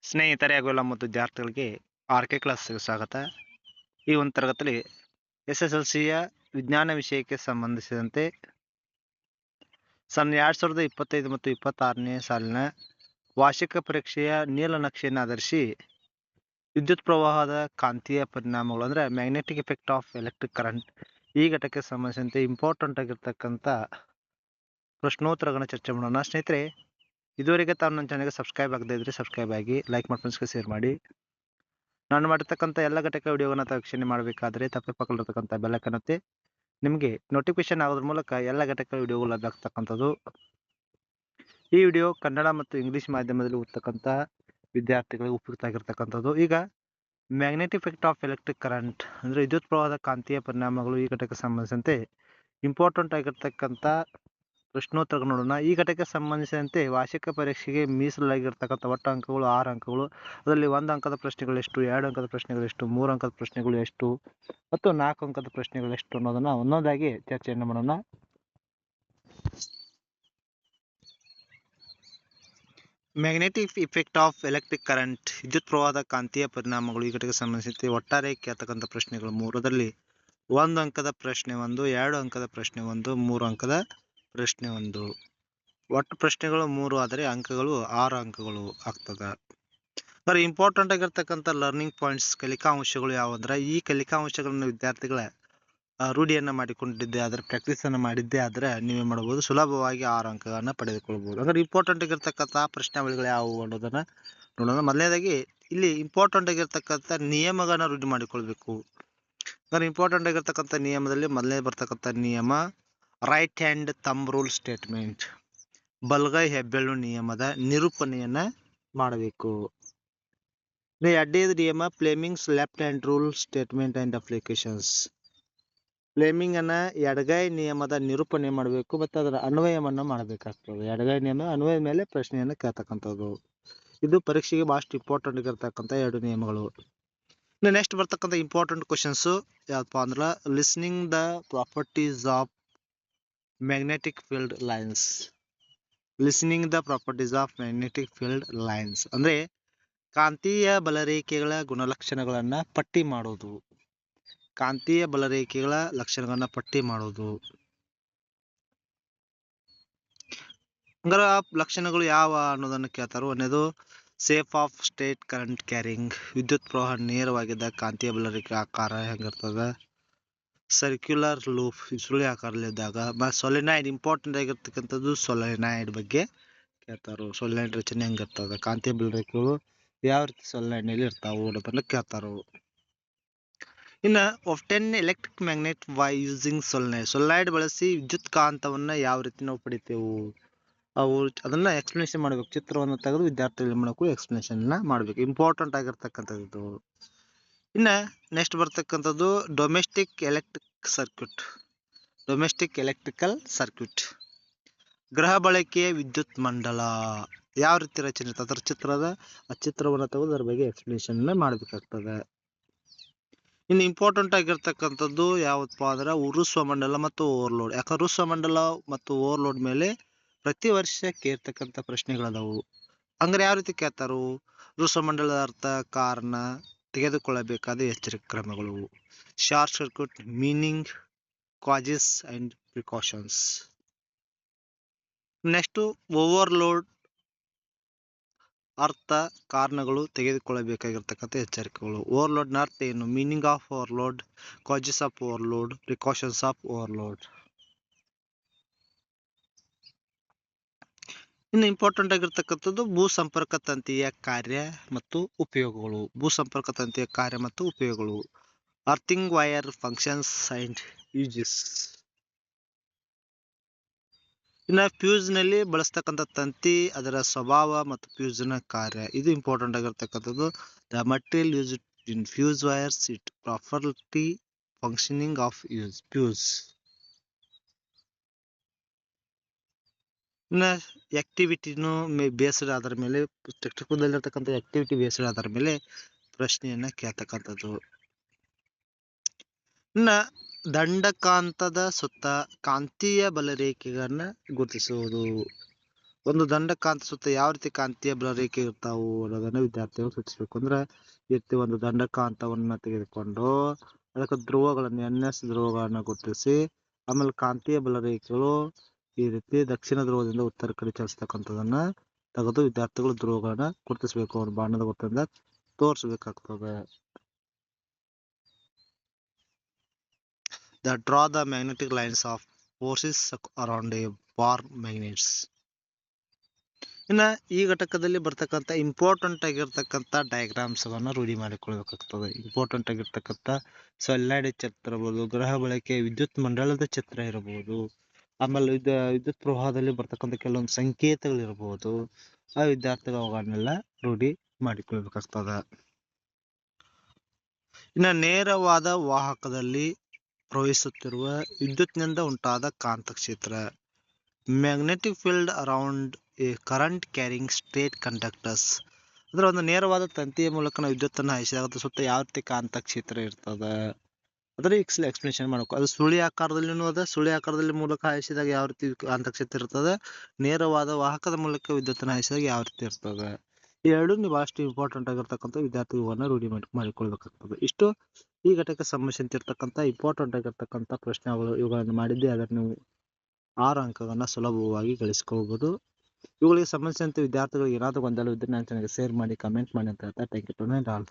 ಸ್ನೇಹಿತರೆ ಹಾಗೂ ಎಲ್ಲ ಮತ್ತು ವಿದ್ಯಾರ್ಥಿಗಳಿಗೆ ಆರ್.ಕೆ ಕ್ಲಾಸ್ಗೆ ಸ್ವಾಗತ. ಈ ಒಂದು ತರಗತಿಯಲ್ಲಿ ಎಸ್.ಎಸ್.ಎಲ್.ಸಿಯ ವಿಜ್ಞಾನ ವಿಷಯಕ್ಕೆ ಸಂಬಂಧಿಸಿದಂತೆ 2025 ಮತ್ತು 26ನೇ ಸಾಲಿನ ವಾರ್ಷಿಕ ಪರೀಕ್ಷೆಯ ನೀಲನಕ್ಷೆಯನ್ನು ಆಧರಿಸಿ ವಿದ್ಯುತ್ ಪ್ರವಾಹದ ಕಾಂತೀಯ ಪರಿಣಾಮಗಳು ಅಂದರೆ magnetic effect of electric current ಈ ಘಟಕಕ್ಕೆ ಸಂಬಂಧಿಸಿದಂತೆ ಇಂಪಾರ್ಟೆಂಟ್ ಆಗಿರ್ತಕ್ಕಂಥ ಪ್ರಶ್ನೋತ್ತರಗಳನ್ನ ಚರ್ಚೆ ಮಾಡೋಣ. ಸ್ನೇಹಿತರೆ, ಇದುವರೆಗೆ ತಾವು ನನ್ನ ಚಾನಲ್ಗೆ ಸಬ್ಸ್ಕ್ರೈಬ್ ಆಗದೇ ಇದ್ರೆ ಸಬ್ಸ್ಕ್ರೈಬ್ ಆಗಿ, ಲೈಕ್ ಮಾಡಿ ಫ್ರೆಂಡ್ಸ್ಗೆ ಶೇರ್ ಮಾಡಿ. ನಾನು ಮಾಡಿರ್ತಕ್ಕಂಥ ಎಲ್ಲ ಘಟಕ ವಿಡಿಯೋಗಳನ್ನ ತಾವು ವೀಕ್ಷಣೆ ಮಾಡಬೇಕಾದ್ರೆ ತಪ್ಪೆ ಪಕ್ಕದಲ್ಲಿರ್ತಕ್ಕಂಥ ಬೆಲ್ಲೈಕನ್ ಒತ್ತಿ ನಿಮಗೆ ನೋಟಿಫಿಕೇಶನ್ ಆಗೋದ್ರ ಮೂಲಕ ಎಲ್ಲ ಘಟಕ ವಿಡಿಯೋಗಳು ಲಭ್ಯ. ಈ ವಿಡಿಯೋ ಕನ್ನಡ ಮತ್ತು ಇಂಗ್ಲಿಷ್ ಮಾಧ್ಯಮದಲ್ಲಿ ಓದ್ತಕ್ಕಂಥ ವಿದ್ಯಾರ್ಥಿಗಳಿಗೆ ಉಪಯುಕ್ತ ಆಗಿರ್ತಕ್ಕಂಥದ್ದು. ಈಗ magnetic effect of electric current ಅಂದರೆ ವಿದ್ಯುತ್ ಪ್ರವಾಹದ ಕಾಂತೀಯ ಪರಿಣಾಮಗಳು ಈ ಘಟಕಕ್ಕೆ ಸಂಬಂಧಿಸಿದಂತೆ ಇಂಪಾರ್ಟೆಂಟ್ ಆಗಿರ್ತಕ್ಕಂಥ ಪ್ರಶ್ನೋತ್ತರಗಳು ನೋಡೋಣ. ಈ ಘಟಕಕ್ಕೆ ಸಂಬಂಧಿಸಿದಂತೆ ವಾರ್ಷಿಕ ಪರೀಕ್ಷೆಗೆ ಮೀಸಲಾಗಿರ್ತಕ್ಕಂಥ ಒಟ್ಟು ಅಂಕಗಳು 6 ಅಂಕಗಳು. ಅದರಲ್ಲಿ 1 ಅಂಕದ ಪ್ರಶ್ನೆಗಳು ಎಷ್ಟು, 2 ಅಂಕದ ಪ್ರಶ್ನೆಗಳು ಎಷ್ಟು, 3 ಅಂಕದ ಪ್ರಶ್ನೆಗಳು ಎಷ್ಟು ಮತ್ತು 4 ಅಂಕದ ಪ್ರಶ್ನೆಗಳು ಎಷ್ಟು ಅನ್ನೋದನ್ನ ಒಂದೊಂದಾಗಿ ಚರ್ಚೆಯನ್ನು ಮಾಡೋಣ. Magnetic effect of electric current ವಿದ್ಯುತ್ ಪ್ರವಾಹದ ಕಾಂತೀಯ ಪರಿಣಾಮಗಳು ಈ ಘಟಕಕ್ಕೆ ಸಂಬಂಧಿಸಿದಂತೆ ಒಟ್ಟಾರೆ ಕೇಳ್ತಕ್ಕಂಥ ಪ್ರಶ್ನೆಗಳು 3. ಅದರಲ್ಲಿ 1 ಅಂಕದ ಪ್ರಶ್ನೆ 1, 2 ಅಂಕದ ಪ್ರಶ್ನೆ 1, 3 ಅಂಕದ ಪ್ರಶ್ನೆ 1. ಒಟ್ಟು ಪ್ರಶ್ನೆಗಳು 3 ಆದರೆ ಅಂಕಗಳು 6 ಅಂಕಗಳು ಆಗ್ತದೆ. ಆದರೆ ಇಂಪಾರ್ಟೆಂಟ್ ಆಗಿರ್ತಕ್ಕಂಥ ಲರ್ನಿಂಗ್ ಪಾಯಿಂಟ್ಸ್ ಕಲಿಕಾ ಅಂಶಗಳು ಯಾವಂದ್ರೆ, ಈ ಕಲಿಕಾ ಅಂಶಗಳನ್ನು ವಿದ್ಯಾರ್ಥಿಗಳ ರೂಢಿಯನ್ನು ಮಾಡಿಕೊಂಡಿದ್ದೆ ಆದರೆ ಪ್ರಾಕ್ಟೀಸನ್ನು ಮಾಡಿದ್ದೆ ಆದರೆ ನೀವೇ ಮಾಡಬಹುದು, ಸುಲಭವಾಗಿ 6 ಅಂಕಗಳನ್ನು ಪಡೆದುಕೊಳ್ಬಹುದು. ಅಂದರೆ ಇಂಪಾರ್ಟೆಂಟ್ ಆಗಿರ್ತಕ್ಕಂಥ ಪ್ರಶ್ನಾವಳಿಗಳು ಯಾವುವು ಅನ್ನೋದನ್ನು ನೋಡೋಣ. ಮೊದಲನೇದಾಗಿ ಇಲ್ಲಿ ಇಂಪಾರ್ಟೆಂಟ್ ಆಗಿರ್ತಕ್ಕಂಥ ನಿಯಮಗಳನ್ನ ರೂಢಿ ಮಾಡಿಕೊಳ್ಬೇಕು. ಅಂದರೆ ಇಂಪಾರ್ಟೆಂಟ್ ಆಗಿರ್ತಕ್ಕಂಥ ನಿಯಮದಲ್ಲಿ ಮೊದಲನೇ ಬರ್ತಕ್ಕಂಥ ನಿಯಮ right hand thumb rule statement, ಬಲಗೈ ಹೆಬ್ಬೆರಳು ನಿಯಮದ ನಿರೂಪಣೆಯನ್ನ ಮಾಡಬೇಕು. ಎರಡನೇದು ನಿಯಮ Fleming's left hand rule statement and applications, Fleming ಅನ್ನ ಎಡಗೈ ನಿಯಮದ ನಿರೂಪಣೆ ಮಾಡಬೇಕು ಮತ್ತು ಅದರ ಅನ್ವಯವನ್ನು ಮಾಡಬೇಕಾಗ್ತದೆ. ಎಡಗೈ ನಿಯಮ ಅನ್ವಯದ ಮೇಲೆ ಪ್ರಶ್ನೆಯನ್ನು ಕೇಳ್ತಕ್ಕಂಥದ್ದು. ಇದು ಪರೀಕ್ಷೆಗೆ ಬಹಳಷ್ಟು ಇಂಪಾರ್ಟೆಂಟ್ ಆಗಿರ್ತಕ್ಕಂಥ 2 ನಿಯಮಗಳು. ಇನ್ನು ನೆಕ್ಸ್ಟ್ ಬರ್ತಕ್ಕಂಥ ಇಂಪಾರ್ಟೆಂಟ್ ಕ್ವಶನ್ಸ್ ಯಾವಪ್ಪ ಅಂದ್ರೆ, listening the properties of magnetic field lines. Listening the properties of magnetic field lines ಅಂದ್ರೆ ಕಾಂತೀಯ ಬಲರೇಖೆಗಳ ಗುಣಲಕ್ಷಣಗಳನ್ನ ಪಟ್ಟಿ ಮಾಡೋದು. ಕಾಂತೀಯ ಬಲರೇಖೆಗಳ ಲಕ್ಷಣಗಳನ್ನ ಪಟ್ಟಿ ಮಾಡೋದು. ಹಂಗಾರ ಲಕ್ಷಣಗಳು ಯಾವ ಅನ್ನೋದನ್ನು ಕೇಳ್ತಾರೋ. ಒಂದೇದು shape of straight current carrying, ವಿದ್ಯುತ್ ಪ್ರವಾಹ ನೇರವಾಗಿದ್ದ ಕಾಂತೀಯ ಬಲರೇಖೆ ಆಕಾರ ಹೆಂಗಿರ್ತದ. ಸರ್ಕ್ಯುಲರ್ ಲೂಪ್, ಸುರುಳಿ ಆಕಾರದಲ್ಲಿದ್ದಾಗ. ಸೊಲೆನಾಯ್ಡ್, ಇಂಪಾರ್ಟೆಂಟ್ ಆಗಿರ್ತಕ್ಕಂಥದ್ದು ಸೊಲೆನಾಯ್ಡ್ ಬಗ್ಗೆ ಕೇಳ್ತಾರೋ. ಸೊಲೆನಾಯ್ಡ್ ರಚನೆ ಹೆಂಗಿರ್ತದ, ಕಾಂತೀಯ ಬಲರೇಖೆಗಳು ಯಾವ ರೀತಿ ಸೊಲೆನಾಯ್ಡ್ ನಲ್ಲಿ ಇರ್ತಾವು ಅನ್ನೋದನ್ನ ಕೇಳ್ತಾರೋ. ಇನ್ನು often electric magnet by using solenoid, solenoid ಬಳಸಿ ವಿದ್ಯುತ್ ಕಾಂತವನ್ನ ಯಾವ ರೀತಿ ನಾವು ಪಡಿತೇವು ಅದನ್ನ ಎಕ್ಸ್ಪ್ಲನೇಷನ್ ಮಾಡಬೇಕು. ಚಿತ್ರವನ್ನು ತೆಗೆದು ವಿದ್ಯಾರ್ಥಿಗಳು ಮಾಡಬೇಕು, ಎಕ್ಸ್ಪ್ಲನೇಷನ್ ಮಾಡಬೇಕು. ಇಂಪಾರ್ಟೆಂಟ್ ಆಗಿರ್ತಕ್ಕಂಥದ್ದು. ಇನ್ನು ನೆಕ್ಸ್ಟ್ ಬರ್ತಕ್ಕಂಥದ್ದು domestic electric circuit, domestic electrical circuit, ಗೃಹ ಬಳಕೆಯ ವಿದ್ಯುತ್ ಮಂಡಲ ಯಾವ ರೀತಿ ರಚನೆ ಇರ್ತದೆ, ಅದರ ಚಿತ್ರವನ್ನು ತೆಗೆದು ಅದರ ಬಗ್ಗೆ ಎಕ್ಸ್ಪ್ಲನೇಷನ್ ಮಾಡಬೇಕಾಗ್ತದೆ. ಇನ್ನು ಇಂಪಾರ್ಟೆಂಟ್ ಆಗಿರ್ತಕ್ಕಂಥದ್ದು ಯಾವಪ್ಪ ಅಂದ್ರೆ ಉರುಸ್ವ ಮಂಡಲ ಮತ್ತು ಓವರ್ಲೋಡ್. ಯಾಕಂದ್ರೆ ಉರುಸ್ವ ಮಂಡಲ ಮತ್ತು ಓವರ್ಲೋಡ್ ಮೇಲೆ ಪ್ರತಿ ವರ್ಷ ಕೇಳ್ತಕ್ಕಂಥ ಪ್ರಶ್ನೆಗಳದಾವು. ಹಂಗಾರೆ ಯಾವ ರೀತಿ ಕೇಳ್ತಾರು. ಉರುಸ್ವ ಮಂಡಲದ ಅರ್ಥ, ಕಾರಣ, ತೆಗೆದುಕೊಳ್ಳಬೇಕಾದ ಎಚ್ಚರಿಕೆ ಕ್ರಮಗಳು, short circuit meaning, ಕಾಜಸ್ and precautions. Next overload ಅರ್ಥ, ಕಾರಣಗಳು, ತೆಗೆದುಕೊಳ್ಳಬೇಕಾಗಿರ್ತಕ್ಕಂಥ ಎಚ್ಚರಿಕೆಗಳು. ಓವರ್ಲೋಡ್ನ ಅರ್ಥ ಏನು, meaning of overload, ಕಾಜಸ್ of overload, precautions of overload. ಇನ್ನು ಇಂಪಾರ್ಟೆಂಟ್ ಆಗಿರ್ತಕ್ಕಂಥದ್ದು ಭೂ ಸಂಪರ್ಕ ತಂತಿಯ ಕಾರ್ಯ ಮತ್ತು ಉಪಯೋಗಗಳು. ಭೂ ಸಂಪರ್ಕ ತಂತಿಯ ಕಾರ್ಯ ಮತ್ತು ಉಪಯೋಗಗಳು, earthing wire functions and uses. ಇನ್ನು ಫ್ಯೂಸ್ ನಲ್ಲಿ ಬಳಸ್ತಕ್ಕಂಥ ತಂತಿ, ಅದರ ಸ್ವಭಾವ ಮತ್ತು ಫ್ಯೂಸ್ ನ ಕಾರ್ಯ, ಇದು ಇಂಪಾರ್ಟೆಂಟ್ ಆಗಿರ್ತಕ್ಕಂಥದ್ದು. The material used in fuse wires, it property, functioning of fuse. ಇನ್ನು ಆಕ್ಟಿವಿಟಿನು ಬೇಸ್ಡ್ ಆಧಾರ ಮೇಲೆ, ಟೆಕ್ಸ್ಟ್ಬುಕ್ದಲ್ಲಿರ್ತಕ್ಕಂಥ ಆಕ್ಟಿವಿಟಿ ಬೇಸ್ಡ್ ಆಧಾರ ಮೇಲೆ ಪ್ರಶ್ನೆಯನ್ನ ಕೇಳ್ತಕ್ಕಂಥದ್ದು. ಇನ್ನು ದಂಡಕಾಂತದ ಸುತ್ತ ಕಾಂತೀಯ ಬಲರೇಖೆಗಳನ್ನ ಗುರುತಿಸುವುದು. ಒಂದು ದಂಡಕಾಂತ ಸುತ್ತ ಯಾವ ರೀತಿ ಕಾಂತೀಯ ಬಲರೇಖೆ ಇರ್ತಾವು ಅನ್ನೋದನ್ನ ವಿದ್ಯಾರ್ಥಿಗಳು ಸೂಚಿಸಬೇಕು. ಅಂದ್ರೆ ಈ ರೀತಿ ಒಂದು ದಂಡಕಾಂತವನ್ನ ತೆಗೆದುಕೊಂಡು ಅದಕ್ಕೆ ಧ್ರುವಗಳನ್ನು NS ಧ್ರುವಗಳನ್ನ ಗುರುತಿಸಿ ಆಮೇಲೆ ಕಾಂತೀಯ ಬಲರೇಖೆಗಳು ಈ ರೀತಿ ದಕ್ಷಿಣ ಧ್ರುವದಿಂದ ಉತ್ತರ ಕಡೆ ಚಲಿಸ್ತಕ್ಕಂಥದನ್ನ ತೆಗೆದು ವಿದ್ಯಾರ್ಥಿಗಳು ಧ್ರುವಗಳನ್ನ ಗುರುತಿಸಬೇಕು. ಅವ್ರ ಬಾಣದ ಗುರುತಿಂದ ತೋರಿಸಬೇಕಾಗ್ತದೆ. Draw the magnetic lines of forces around a bar magnets. ಇನ್ನ ಈ ಘಟಕದಲ್ಲಿ ಬರ್ತಕ್ಕಂಥ ಇಂಪಾರ್ಟೆಂಟ್ ಆಗಿರ್ತಕ್ಕಂಥ ಡಯಾಗ್ರಾಮ್ಸ್ ಗಳನ್ನ ರೂಢಿ ಮಾಡಿಕೊಳ್ಬೇಕಾಗ್ತದೆ. ಇಂಪಾರ್ಟೆಂಟ್ ಆಗಿರ್ತಕ್ಕಂಥ ಸೊಲ್ಲಾಡಿ ಚಿತ್ರ ಇರಬಹುದು, ಗ್ರಹ ಬಳಕೆ ವಿದ್ಯುತ್ ಮಂಡಲದ ಚಿತ್ರ ಇರಬಹುದು, ಆಮೇಲೆ ವಿದ್ಯುತ್ ಪ್ರವಾಹದಲ್ಲಿ ಬರ್ತಕ್ಕಂಥ ಕೆಲವೊಂದು ಸಂಕೇತಗಳು ಇರಬಹುದು. ಆ ವಿದ್ಯಾರ್ಥಿಗಳು ಅವುಗಳನ್ನೆಲ್ಲ ರೂಢಿ ಮಾಡಿಕೊಳ್ಬೇಕಾಗ್ತದೆ. ಇನ್ನ ನೇರವಾದ ವಾಹಕದಲ್ಲಿ ಪ್ರವಹಿಸುತ್ತಿರುವ ವಿದ್ಯುತ್ನಿಂದ ಉಂಟಾದ ಕಾಂತ ಕ್ಷೇತ್ರ. Magnetic field around a current carrying straight conductors. ಅಂದ್ರೆ ಒಂದು ನೇರವಾದ ತಂತಿಯ ಮೂಲಕ ನಾವು ವಿದ್ಯುತ್ತನ್ನು ಹಾಯಿಸಿದಾಗ ಸುತ್ತ ಯಾವ ರೀತಿ ಕಾಂತ ಕ್ಷೇತ್ರ ಇರ್ತದೆ ಅದರ ಎಕ್ಸ್ಪ್ಲೇಷನ್ ಮಾಡಬೇಕು. ಅದು ಸುಳಿ ಆಕಾರದಲ್ಲಿನೂ ಅದ, ಸುಳಿ ಆಕಾರದಲ್ಲಿ ಮೂಲಕ ಹಾಯಿಸಿದಾಗ ಯಾವ ರೀತಿ ಕಾಂತ ಕ್ಷೇತ್ರ ಇರ್ತದೆ, ನೇರವಾದ ವಾಹಕದ ಮೂಲಕ ವಿದ್ಯುತ್ತನ್ನು ಹಾಯಿಸಿದಾಗ ಯಾವ ರೀತಿ ಇರ್ತದೆ. ಈ ಎರಡು ನೀವು ಬಹಳಷ್ಟು ಇಂಪಾರ್ಟೆಂಟ್ ಆಗಿರ್ತಕ್ಕಂಥ ವಿದ್ಯಾರ್ಥಿಗಳನ್ನ ರೂಢಿ ಮಾಡಿಕೊಳ್ಬೇಕಾಗ್ತದೆ. ಇಷ್ಟು ಈ ಘಟಕ ಸಂಬಂಧಿಸಿದಂತೆ ಇರ್ತಕ್ಕಂಥ ಇಂಪಾರ್ಟೆಂಟ್ ಆಗಿರ್ತಕ್ಕಂಥ ಪ್ರಶ್ನೆಗಳು. ಇವುಗಳನ್ನು ಮಾಡಿದ್ದೆ ಅದರ ನೀವು 6 ಅಂಕಗಳನ್ನ ಸುಲಭವಾಗಿ ಗಳಿಸ್ಕೋಬಹುದು. ಇವುಗಳಿಗೆ ಸಂಬಂಧಿಸಿದಂತೆ ವಿದ್ಯಾರ್ಥಿಗಳಿಗೆ ಏನಾದರೂ ಗೊಂದಲ ಇದ್ದರೆ ನನ್ನ ಚಾನಲ್ಗೆ ಶೇರ್ ಮಾಡಿ, ಕಮೆಂಟ್ ಮಾಡಿ ಅಂತ ಹೇಳ್ತಾ ಥ್ಯಾಂಕ್ ಯು ಟು ಆಲ್.